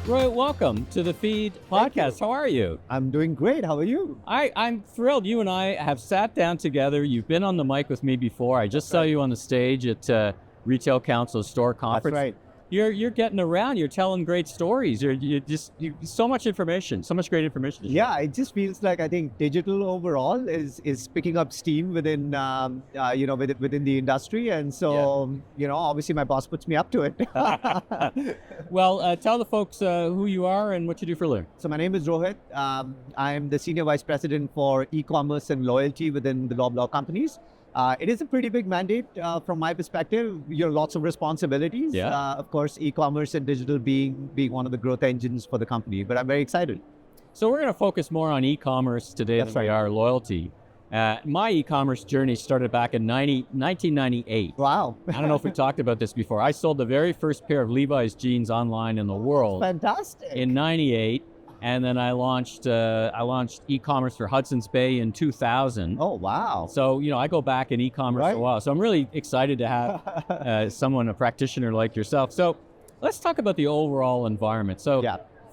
Roy, welcome to the Feed podcast. How are you? I'm doing great. How are you? I'm thrilled. You and I have sat down together. You've been on the mic with me before. I just saw you on the stage at Retail Council Store Conference. That's right. You're getting around. You're telling great stories. You so much information, so much great information. Yeah, it just feels like I think digital overall is picking up steam within within the industry, and so obviously my boss puts me up to it. Well, tell the folks who you are and what you do for a living. So my name is Rohit. I'm the Senior Vice President for E-commerce and loyalty within the Loblaw companies. It is a pretty big mandate from my perspective. Lots of responsibilities. Yeah. Of course, e-commerce and digital being one of the growth engines for the company. But I'm very excited. So we're going to focus more on e-commerce today than we are loyalty. My e-commerce journey started back in 1998. Wow. I don't know if we talked about this before. I sold the very first pair of Levi's jeans online in the world. Fantastic. In 98. And then I launched e-commerce for Hudson's Bay in 2000. Oh, wow. So, I go back in e-commerce for a while. So I'm really excited to have a practitioner like yourself. So let's talk about the overall environment. So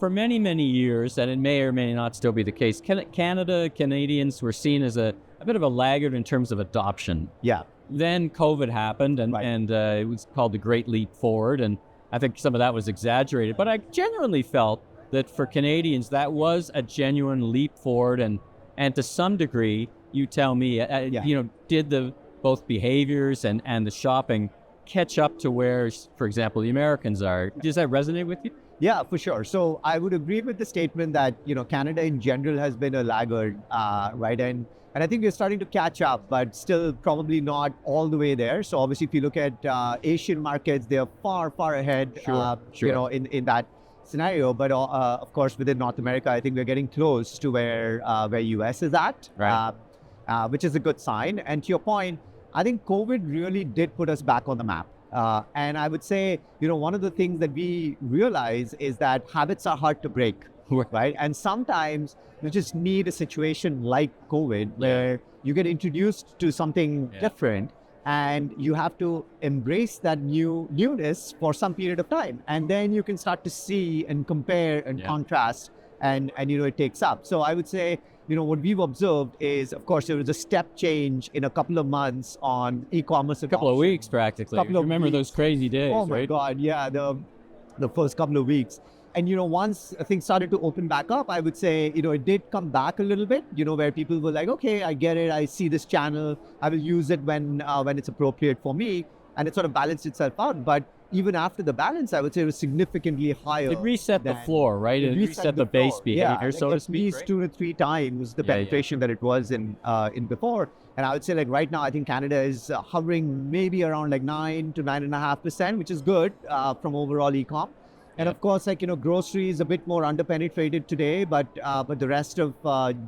for many, many years, and it may or may not still be the case, Canadians were seen as a bit of a laggard in terms of adoption. Yeah. Then COVID happened and it was called the Great Leap Forward. And I think some of that was exaggerated. But I genuinely felt that for Canadians, that was a genuine leap forward, and to some degree, you tell me, did the both behaviors and the shopping catch up to where, for example, the Americans are? Does that resonate with you? Yeah, for sure. So I would agree with the statement that Canada in general has been a laggard, right? And I think we're starting to catch up, but still probably not all the way there. So obviously, if you look at Asian markets, they are far ahead. Sure. In that scenario, but of course within North America, I think we're getting close to where US is at, right. Which is a good sign. And to your point, I think COVID really did put us back on the map. And I would say, one of the things that we realize is that habits are hard to break, right? And sometimes you just need a situation like COVID where you get introduced to something different, and you have to embrace that newness for some period of time. And then you can start to see and compare and contrast, and it takes up. So I would say, what we've observed is, of course, there was a step change in a couple of months on e-commerce. A couple of weeks, practically. Remember those crazy days, oh my right? God, yeah, the first couple of weeks. And, once things started to open back up, I would say, it did come back a little bit, where people were like, okay, I get it. I see this channel. I will use it when it's appropriate for me. And it sort of balanced itself out. But even after the balance, I would say it was significantly higher. It reset the floor, right? It reset the base behavior, so to speak. At least 2 to 3 times the penetration that it was in before. And I would say, right now, I think Canada is hovering maybe around 9 to 9.5%, which is good from overall e-com. And of course, grocery is a bit more underpenetrated today, but the rest of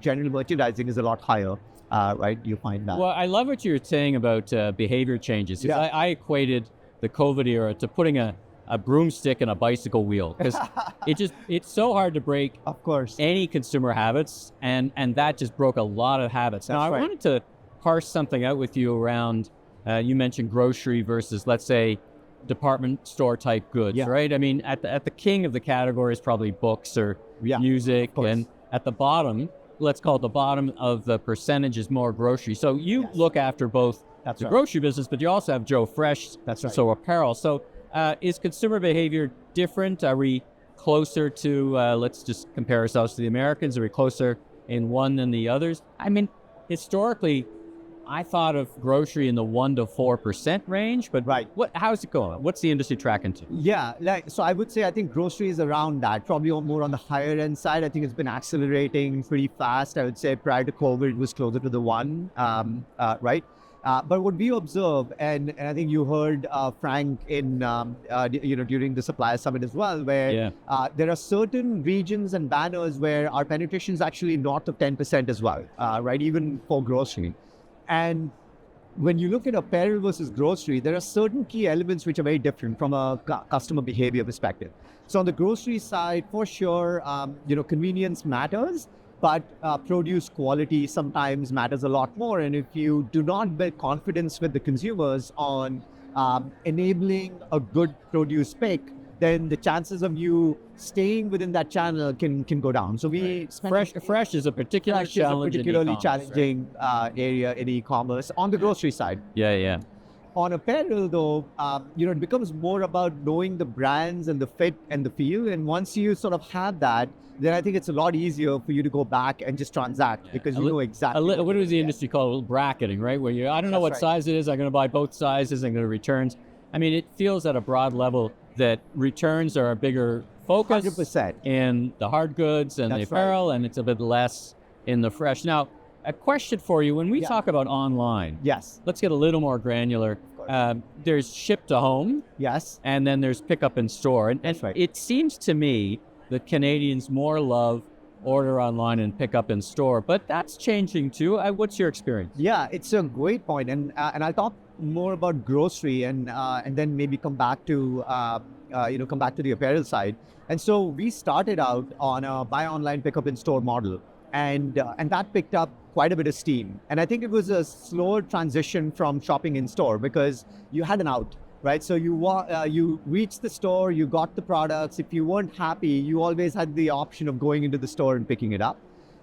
general merchandising is a lot higher, right? You find that. Well, I love what you're saying about behavior changes. Yeah. I equated the COVID era to putting a broomstick in a bicycle wheel, because it's so hard to break, of course, any consumer habits, and that just broke a lot of habits. Now, I wanted to parse something out with you around, you mentioned grocery versus, let's say, department store type goods, right? I mean, at the king of the category is probably books or music, and at the bottom, let's call it the bottom of the percentage, is more grocery. So you look after both the grocery business, but you also have Joe Fresh, so apparel. So is consumer behavior different? Are we closer to, let's just compare ourselves to the Americans, are we closer in one than the others? I mean, historically, I thought of grocery in the 1 to 4% range, but how's it going? What's the industry tracking to? Yeah, so I would say I think grocery is around that, probably more on the higher end side. I think it's been accelerating pretty fast. I would say prior to COVID, it was closer to the 1, right? But what we observe, and I think you heard Frank in during the Supplier Summit as well, where there are certain regions and banners where our penetration is actually north of 10% as well, right? Even for grocery. And when you look at apparel versus grocery, there are certain key elements which are very different from a customer behavior perspective. So on the grocery side, for sure, convenience matters, but produce quality sometimes matters a lot more. And if you do not build confidence with the consumers on enabling a good produce pick, then the chances of you staying within that channel can go down. So we fresh is a particular challenge, particularly challenging area in e-commerce on the grocery side. Yeah. On apparel, though, it becomes more about knowing the brands and the fit and the feel. And once you sort of have that, then I think it's a lot easier for you to go back and just transact because you know exactly. What does the industry call bracketing, right? Where I don't know what size it is. I'm going to buy both sizes. I'm going to returns. I mean, it feels at a broad level that returns are a bigger focus 100%. in the hard goods and the apparel, and it's a bit less in the fresh. Now, a question for you. When we talk about online, let's get a little more granular. There's ship to home. Yes. And then there's pick up in store. And it seems to me that Canadians more love order online and pick up in store, but that's changing too. What's your experience? Yeah, it's a great point. And I'll talk more about grocery and then maybe come back to the apparel side. And so we started out on a buy online, pick up in store model. And that picked up quite a bit of steam. And I think it was a slower transition from shopping in store because you had an out, right? So you reached the store, you got the products. If you weren't happy, you always had the option of going into the store and picking it up.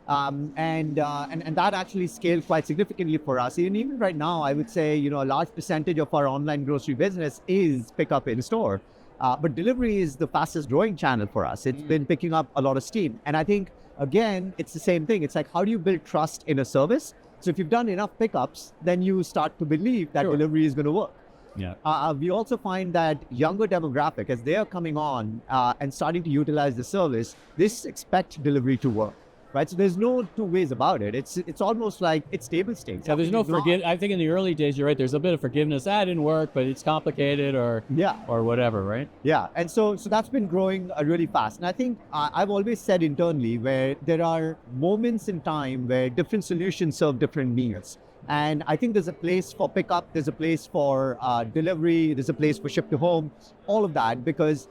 And that actually scaled quite significantly for us. And even right now, I would say, a large percentage of our online grocery business is pick up in store. But delivery is the fastest growing channel for us. It's been picking up a lot of steam. And I think, again, it's the same thing. It's like, how do you build trust in a service? So if you've done enough pickups, then you start to believe that delivery is going to work. Yeah. We also find that younger demographic, as they are coming on and starting to utilize the service, they expect delivery to work. Right, so there's no two ways about it. It's almost like it's table stakes. Yeah, there's no forgive. I think in the early days, you're right. There's a bit of forgiveness. That didn't work, but it's complicated, or whatever, right? Yeah, and so that's been growing really fast. And I think I've always said internally where there are moments in time where different solutions serve different needs. And I think there's a place for pickup, there's a place for delivery, there's a place for ship to home, all of that, because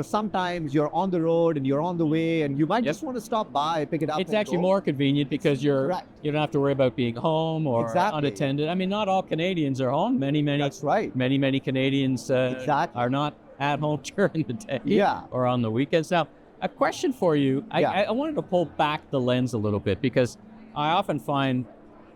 sometimes you're on the road and you're on the way and you might just want to stop by, pick it up. It's actually more convenient because you don't have to worry about being home or unattended. I mean, not all Canadians are home. Many Canadians are not at home during the day or on the weekends. Now, a question for you. I wanted to pull back the lens a little bit because I often find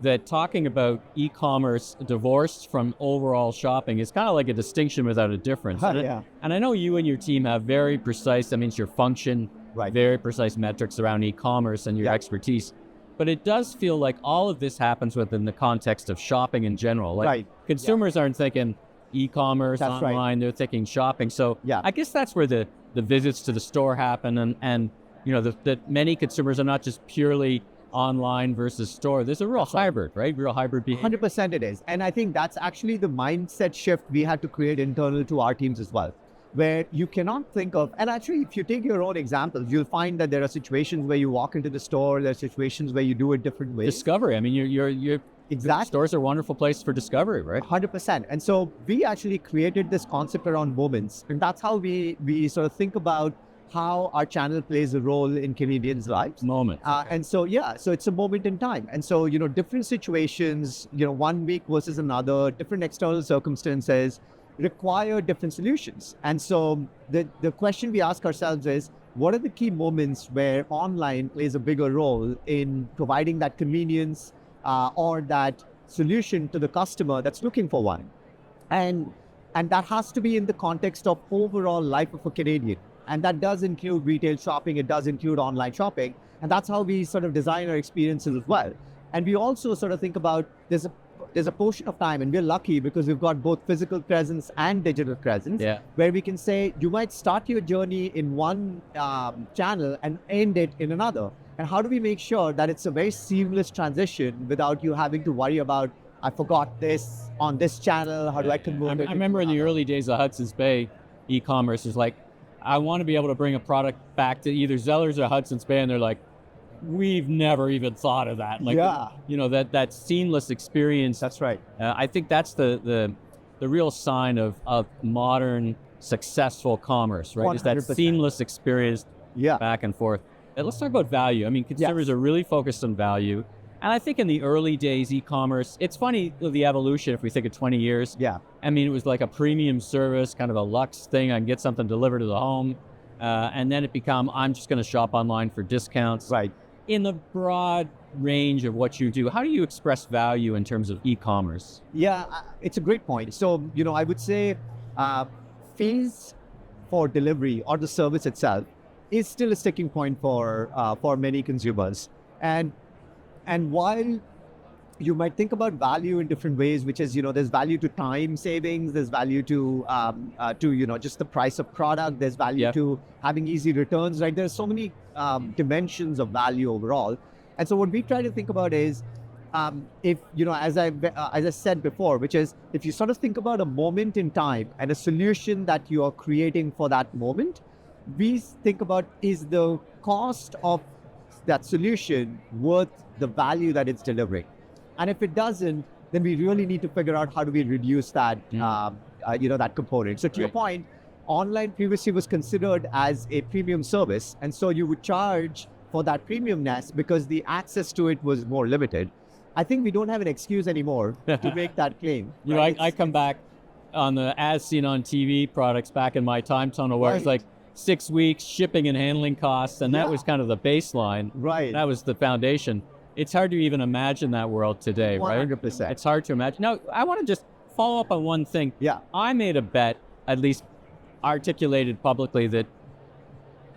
that talking about e-commerce divorced from overall shopping is kind of like a distinction without a difference. And I know you and your team have very precise, that means your function, very precise metrics around e-commerce and your expertise. But it does feel like all of this happens within the context of shopping in general. Like consumers aren't thinking e-commerce, online, they're thinking shopping. So I guess that's where the visits to the store happen and that many consumers are not just purely online versus store. There's a real hybrid, right? Real hybrid behavior. 100% it is. And I think that's actually the mindset shift we had to create internal to our teams as well, where you cannot think of, and actually if you take your own examples, you'll find that there are situations where you walk into the store, there are situations where you do it different ways. Discovery. I mean, you're exactly. Stores are a wonderful place for discovery, right? 100%. And so we actually created this concept around moments. And that's how we sort of think about how our channel plays a role in Canadians' lives. Moment. And so, so it's a moment in time. And so, different situations, one week versus another, different external circumstances require different solutions. And so the question we ask ourselves is, what are the key moments where online plays a bigger role in providing that convenience or that solution to the customer that's looking for one? And that has to be in the context of overall life of a Canadian. And that does include retail shopping, it does include online shopping. And that's how we sort of design our experiences as well. And we also sort of think about, there's a portion of time, and we're lucky because we've got both physical presence and digital presence, where we can say, you might start your journey in one channel and end it in another. And how do we make sure that it's a very seamless transition without you having to worry about, I forgot this on this channel, how do I convert it? I remember in the early days of Hudson's Bay, e-commerce is like, I want to be able to bring a product back to either Zellers or Hudson's Bay, and they're like, we've never even thought of that. Like, that seamless experience. That's right. I think that's the real sign of modern successful commerce, right? 100%. Is that seamless experience back and forth. And let's talk about value. I mean, consumers are really focused on value. And I think in the early days, e-commerce, it's funny the evolution if we think of 20 years. Yeah. I mean, it was like a premium service, kind of a luxe thing. I can get something delivered to the home. And then it become, I'm just going to shop online for discounts. Right. In the broad range of what you do, how do you express value in terms of e-commerce? Yeah, it's a great point. So, I would say fees for delivery or the service itself is still a sticking point for many consumers. And while you might think about value in different ways, which is, there's value to time savings, there's value to just the price of product, there's value to having easy returns, right? There's so many dimensions of value overall. And so what we try to think about is, if, as I said before, which is if you sort of think about a moment in time and a solution that you are creating for that moment, we think about, is the cost of that solution worth the value that it's delivering? And if it doesn't, then we really need to figure out how do we reduce that, that component. So to your point, online previously was considered as a premium service. And so you would charge for that premiumness because the access to it was more limited. I think we don't have an excuse anymore to make that claim. Right? I come back on the as seen on TV products back in my time tunnel where it's like 6 weeks shipping and handling costs. And that was kind of the baseline. Right. That was the foundation. It's hard to even imagine that world today, 100%. right? 100%. It's hard to imagine. Now, I want to just follow up on one thing. Yeah. I made a bet, at least articulated publicly, that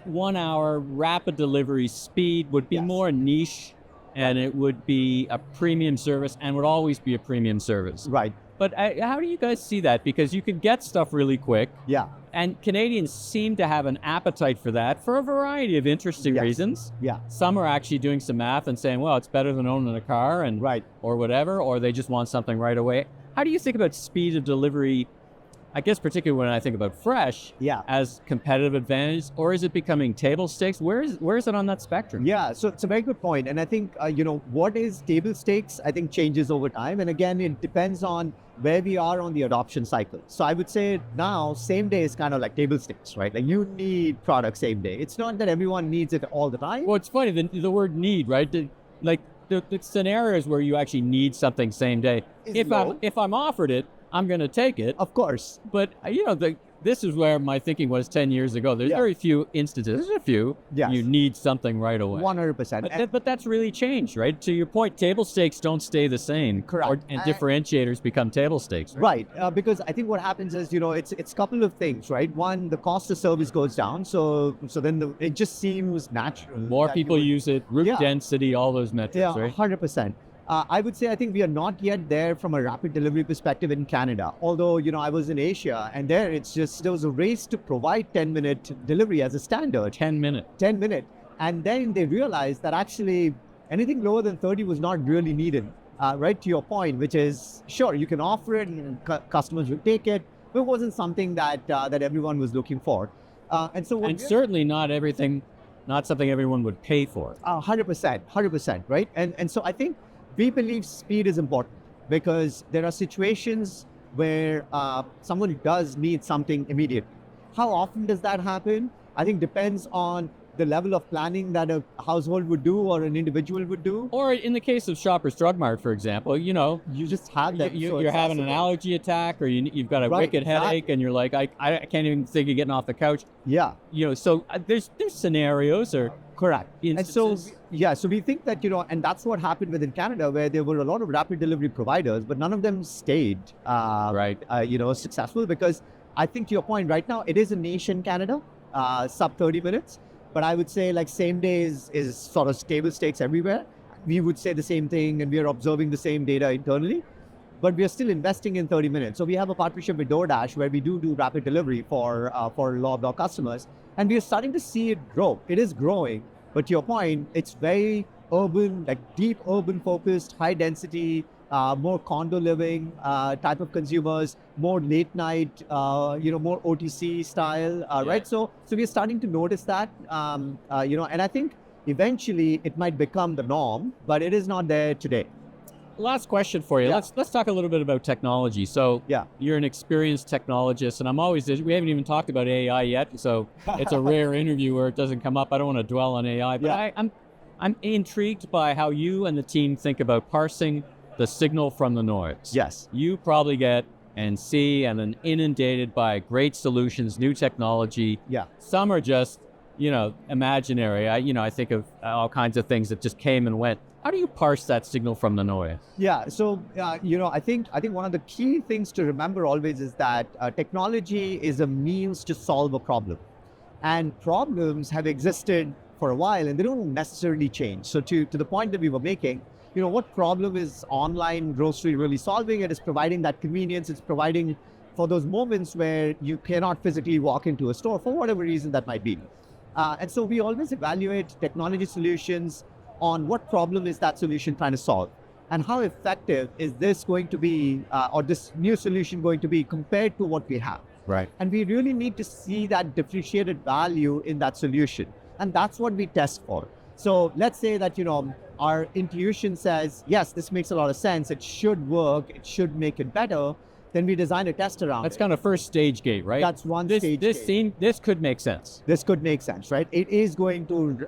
1 hour rapid delivery speed would be more niche and it would be a premium service and would always be a premium service. Right. But how do you guys see that? Because you can get stuff really quick. Yeah. And Canadians seem to have an appetite for that for a variety of interesting reasons. Yeah. Some are actually doing some math and saying, well, it's better than owning a car and or whatever, or they just want something right away. How do you think about speed of delivery, I guess particularly when I think about fresh, as competitive advantage, or is it becoming table stakes? Where is it on that spectrum? Yeah, so it's a very good point. And I think, what is table stakes, I think changes over time. And again, it depends on where we are on the adoption cycle. So I would say now, same day is kind of like table stakes, right? Like you need product same day. It's not that everyone needs it all the time. Well, it's funny, the word need, right? The scenarios where you actually need something same day. If I'm offered it, I'm going to take it. Of course. But, this is where my thinking was 10 years ago. There's very few instances, there's a few, you need something right away. 100%. But that's really changed, right? To your point, table stakes don't stay the same. Correct. And differentiators become table stakes. Right. Because I think what happens is, it's a couple of things, right? One, the cost of service goes down. So then it just seems natural. More people use it, route density, all those metrics, right? 100%. I would say I think we are not yet there from a rapid delivery perspective in Canada. Although, I was in Asia and there was a race to provide 10-minute delivery as a standard. 10 minute. And then they realized that actually anything lower than 30 was not really needed. Right to your point, which is, sure, you can offer it and customers will take it, but it wasn't something that everyone was looking for. And certainly not something everyone would pay for. 100%, right? And so I think we believe speed is important because there are situations where someone does need something immediately. How often does that happen? I think depends on the level of planning that a household would do or an individual would do. Or in the case of Shoppers Drug Mart, for example, you just have that. You're having an allergy attack or you've got a wicked headache and you're like, I can't even think of getting off the couch. Yeah. So there's scenarios or correct. instances. And so we think that, and that's what happened within Canada where there were a lot of rapid delivery providers, but none of them stayed, successful because I think to your point right now, it is a niche in Canada, sub 30 minutes. But I would say like same day is sort of table stakes everywhere. We would say the same thing and we are observing the same data internally, but we are still investing in 30 minutes. So we have a partnership with DoorDash where we do rapid delivery for Loblaw customers. And we are starting to see it grow. It is growing, but to your point, it's very urban, like deep urban focused, high density, more condo living type of consumers, more late night, more OTC style, right? So we're starting to notice that, and I think eventually it might become the norm, but it is not there today. Last question for you. Let's talk a little bit about technology. So you're an experienced technologist, and we haven't even talked about AI yet. So it's a rare interview where it doesn't come up. I don't want to dwell on AI, but I'm intrigued by how you and the team think about parsing the signal from the noise. Yes. You probably get and see and then inundated by great solutions, new technology. Yeah. Some are just, imaginary. I think of all kinds of things that just came and went. How do you parse that signal from the noise? Yeah. So, I think one of the key things to remember always is that technology is a means to solve a problem. And problems have existed for a while and they don't necessarily change. So to the point that we were making, what problem is online grocery really solving? It is providing that convenience. It's providing for those moments where you cannot physically walk into a store for whatever reason that might be. And so we always evaluate technology solutions on what problem is that solution trying to solve and how effective is this going to be or this new solution going to be compared to what we have. Right. And we really need to see that differentiated value in that solution. And that's what we test for. So let's say that, our intuition says, yes, this makes a lot of sense. It should work. It should make it better. Then we design a test around That's it. kind of first stage gate, right? That's one stage gate. This could make sense. This could make sense, right? It is going to,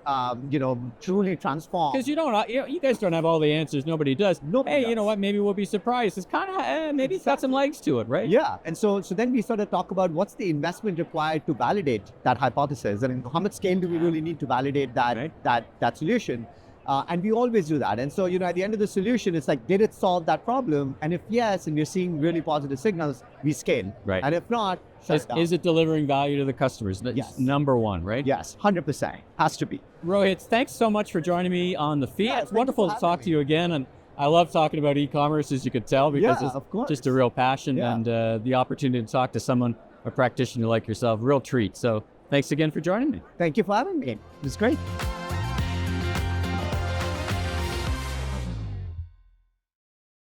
truly transform. Because you guys don't have all the answers. Nobody does. Nobody does. You know what? Maybe we'll be surprised. It's kind of maybe it's got some legs to it, right? Yeah, and so then we sort of talk about what's the investment required to validate that hypothesis, and how much scale do we really need to validate that Right. that solution. And we always do that. And so, at the end of the solution, it's like, did it solve that problem? And if yes, and we're seeing really positive signals, we scale. Right. And if not, shut it down. Is it delivering value to the customers? That's Yes. number one, right? Yes, 100%. Has to be. Rohit, thanks so much for joining me on the feed. Yeah, It's thank you wonderful for to talk having to you again. And I love talking about e-commerce, as you could tell, because Yeah, it's of course. just a real passion. Yeah. And the opportunity to talk to someone, a practitioner like yourself, real treat. So thanks again for joining me. Thank you for having me. It was great.